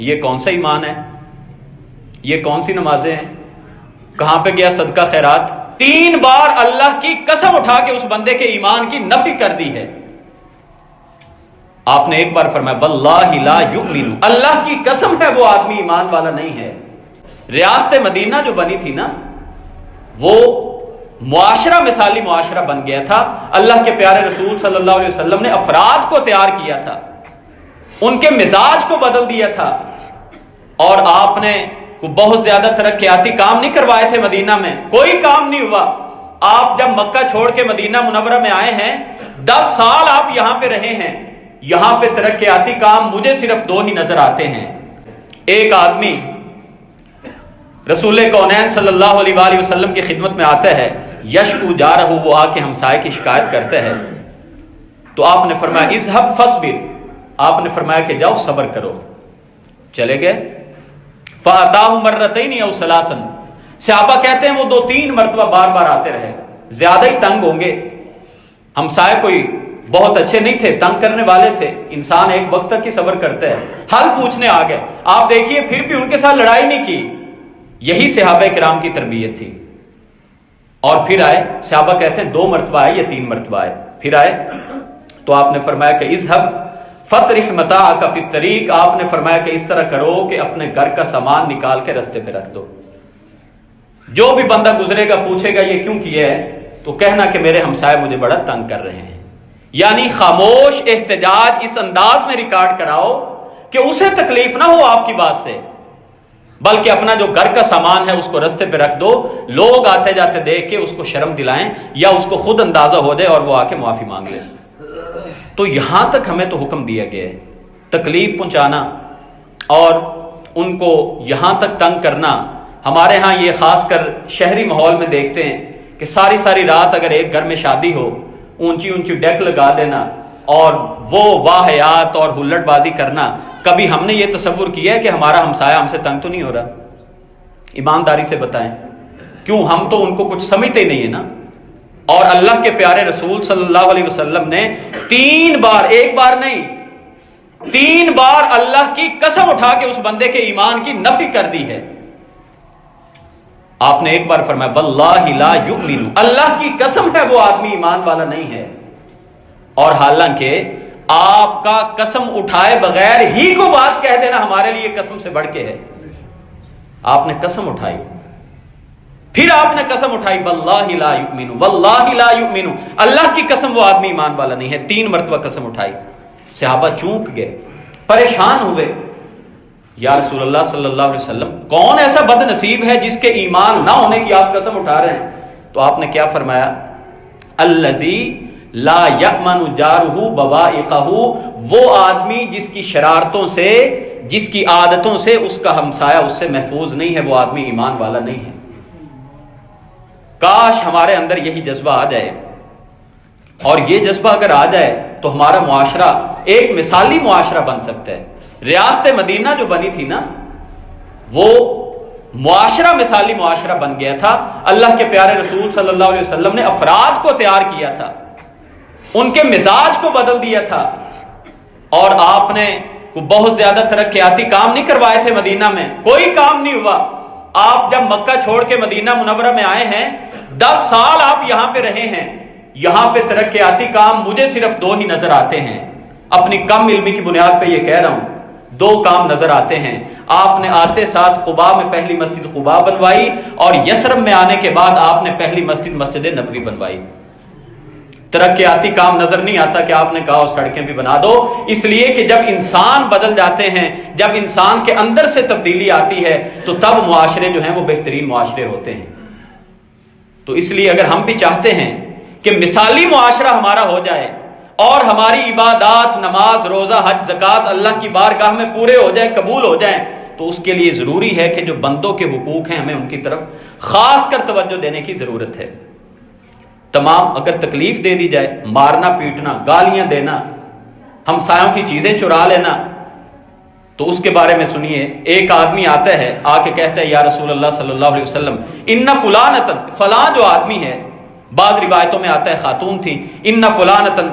یہ کون سا ایمان ہے؟ یہ کون سی نمازیں ہیں؟ کہاں پہ گیا صدقہ خیرات؟ 3 بار اللہ کی قسم اٹھا کے اس بندے کے ایمان کی نفی کر دی ہے۔ آپ نے ایک بار فرمایا واللہ لا یؤمن، اللہ کی قسم ہے وہ آدمی ایمان والا نہیں ہے۔ ریاست مدینہ جو بنی تھی نا، وہ معاشرہ مثالی معاشرہ بن گیا تھا۔ اللہ کے پیارے رسول صلی اللہ علیہ وسلم نے افراد کو تیار کیا تھا، ان کے مزاج کو بدل دیا تھا، اور آپ نے بہت زیادہ ترقیاتی کام نہیں کروائے تھے مدینہ میں، کوئی کام نہیں ہوا۔ آپ جب مکہ چھوڑ کے مدینہ منورہ میں آئے ہیں، 10 سال آپ یہاں پہ رہے ہیں، یہاں پہ ترقیاتی کام مجھے صرف 2 ہی نظر آتے ہیں۔ ایک آدمی رسول کونین صلی اللہ علیہ وآلہ وسلم کی خدمت میں آتا ہے، یشکو جا رہو، وہ آ کے ہمسائے کی شکایت کرتا ہے، تو آپ نے فرمایا اذهب فاصبر، آپ نے فرمایا کہ جاؤ صبر کرو۔ چلے گئے، فَأَتَاهُ مَرَّتَيْنِ أَوْ ثَلَاثًا، صحابہ کہتے ہیں وہ 2-3 مرتبہ بار بار آتے رہے، زیادہ ہی تنگ ہوں گے۔ ہمسائے کوئی بہت اچھے نہیں تھے، تنگ کرنے والے تھے، انسان ایک وقت تک ہی صبر کرتا ہے، حل پوچھنے آ گئے۔ آپ دیکھیے پھر بھی ان کے ساتھ لڑائی نہیں کی، یہی صحابہ کرام کی تربیت تھی۔ اور پھر آئے، صحابہ کہتے ہیں 2 مرتبہ آئے یا 3 مرتبہ آئے، پھر آئے تو آپ نے فرمایا کہ اذهب فطرح متاعک فی الطریق، آپ نے فرمایا کہ اس طرح کرو کہ اپنے گھر کا سامان نکال کے رستے پہ رکھ دو، جو بھی بندہ گزرے گا پوچھے گا یہ کیوں کیا ہے، تو کہنا کہ میرے ہمسائے مجھے بڑا تنگ کر رہے ہیں۔ یعنی خاموش احتجاج اس انداز میں ریکارڈ کراؤ کہ اسے تکلیف نہ ہو آپ کی بات سے، بلکہ اپنا جو گھر کا سامان ہے اس کو رستے پہ رکھ دو، لوگ آتے جاتے دیکھ کے اس کو شرم دلائیں، یا اس کو خود اندازہ ہو جائے اور وہ آ کے معافی مانگ لے۔ تو یہاں تک ہمیں تو حکم دیا گیا ہے، تکلیف پہنچانا اور ان کو یہاں تک تنگ کرنا۔ ہمارے ہاں یہ خاص کر شہری ماحول میں دیکھتے ہیں کہ ساری ساری رات اگر ایک گھر میں شادی ہو، اونچی اونچی ڈیک لگا دینا اور وہ واہیات اور ہلٹ بازی کرنا۔ کبھی ہم نے یہ تصور کیا ہے کہ ہمارا ہمسایہ ہم سے تنگ تو نہیں ہو رہا؟ ایمانداری سے بتائیں، کیوں؟ ہم تو ان کو کچھ سمجھتے ہی نہیں ہے نا۔ اور اللہ کے پیارے رسول صلی اللہ علیہ وسلم نے 3 بار، ایک بار نہیں، 3 بار اللہ کی قسم اٹھا کے اس بندے کے ایمان کی نفی کر دی ہے۔ آپ نے ایک بار فرمایا واللہ لا یؤمن، اللہ کی قسم ہے وہ آدمی ایمان والا نہیں ہے۔ اور حالانکہ آپ کا قسم اٹھائے بغیر ہی کو بات کہہ دینا ہمارے لیے قسم سے بڑھ کے ہے۔ آپ نے قسم اٹھائی، پھر آپ نے قسم اٹھائی واللہ لا یؤمن، واللہ لا یؤمن، اللہ کی قسم وہ آدمی ایمان والا نہیں ہے۔ 3 مرتبہ قسم اٹھائی۔ صحابہ چونک گئے، پریشان ہوئے، یا رسول اللہ صلی اللہ علیہ وسلم کون ایسا بد نصیب ہے جس کے ایمان نہ ہونے کی آپ قسم اٹھا رہے ہیں؟ تو آپ نے کیا فرمایا؟ الذی لا یأمن جارہ بوائقہ، وہ آدمی جس کی شرارتوں سے، جس کی عادتوں سے اس کا ہمسایہ اس سے محفوظ نہیں ہے، وہ آدمی ایمان والا نہیں ہے۔ کاش ہمارے اندر یہی جذبہ آ جائے، اور یہ جذبہ اگر آ جائے تو ہمارا معاشرہ ایک مثالی معاشرہ بن سکتا ہے۔ ریاست مدینہ جو بنی تھی نا، وہ معاشرہ مثالی معاشرہ بن گیا تھا۔ اللہ کے پیارے رسول صلی اللہ علیہ وسلم نے افراد کو تیار کیا تھا، ان کے مزاج کو بدل دیا تھا، اور آپ نے بہت زیادہ ترقیاتی کام نہیں کروائے تھے مدینہ میں، کوئی کام نہیں ہوا۔ آپ جب مکہ چھوڑ کے مدینہ منورہ میں آئے ہیں، 10 سال آپ یہاں پہ رہے ہیں، یہاں پہ ترقیاتی کام مجھے صرف 2 ہی نظر آتے ہیں۔ اپنی کم علمی کی بنیاد پہ یہ کہہ رہا ہوں، 2 کام نظر آتے ہیں۔ آپ نے آتے ساتھ قباء میں پہلی مسجد قباء بنوائی، اور یثرب میں آنے کے بعد آپ نے پہلی مسجد مسجد نبوی بنوائی۔ ترقیاتی کام نظر نہیں آتا کہ آپ نے کہا سڑکیں بھی بنا دو، اس لیے کہ جب انسان بدل جاتے ہیں، جب انسان کے اندر سے تبدیلی آتی ہے، تو تب معاشرے جو ہیں وہ بہترین معاشرے ہوتے ہیں۔ تو اس لیے اگر ہم بھی چاہتے ہیں کہ مثالی معاشرہ ہمارا ہو جائے، اور ہماری عبادات، نماز، روزہ، حج، زکوٰۃ اللہ کی بارگاہ میں پورے ہو جائیں، قبول ہو جائیں، تو اس کے لیے ضروری ہے کہ جو بندوں کے حقوق ہیں ہمیں ان کی طرف خاص کر توجہ دینے کی ضرورت ہے۔ تمام اگر تکلیف دے دی جائے، مارنا پیٹنا، گالیاں دینا، ہمسایوں کی چیزیں چرا لینا، تو اس کے بارے میں سنیے۔ ایک آدمی آتا ہے، آ کے کہتا ہے یا رسول اللہ صلی اللہ علیہ وسلم ان فلانتن، فلاں جو آدمی ہے، بعض روایتوں میں آتا ہے خاتون تھی، ان فلانتن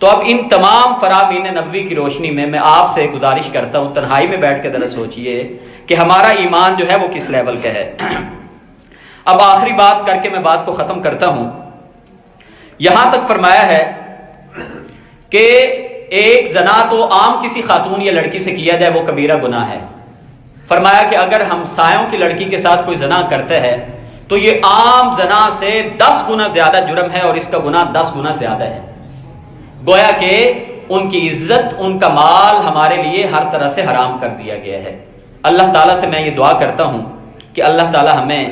تو اب ان تمام فرامین نبوی کی روشنی میں آپ سے گزارش کرتا ہوں، تنہائی میں بیٹھ کے ذرا سوچئے کہ ہمارا ایمان جو ہے وہ کس لیول کا ہے۔ اب آخری بات کر کے میں بات کو ختم کرتا ہوں۔ یہاں تک فرمایا ہے کہ ایک زنا تو عام کسی خاتون یا لڑکی سے کیا جائے وہ کبیرہ گناہ ہے۔ فرمایا کہ اگر ہمسایوں کی لڑکی کے ساتھ کوئی زنا کرتا ہے تو یہ عام زنا سے 10 گنا زیادہ جرم ہے اور اس کا گناہ 10 گنا زیادہ ہے۔ گویا کہ ان کی عزت، ان کا مال ہمارے لیے ہر طرح سے حرام کر دیا گیا ہے۔ اللہ تعالیٰ سے میں یہ دعا کرتا ہوں کہ اللہ تعالیٰ ہمیں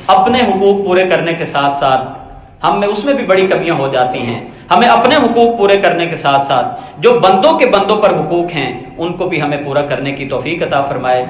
اپنے حقوق پورے کرنے کے ساتھ ساتھ، ہم میں اس میں بھی بڑی کمیاں ہو جاتی ہیں، ہمیں اپنے حقوق پورے کرنے کے ساتھ ساتھ جو بندوں کے بندوں پر حقوق ہیں ان کو بھی ہمیں پورا کرنے کی توفیق عطا فرمائے۔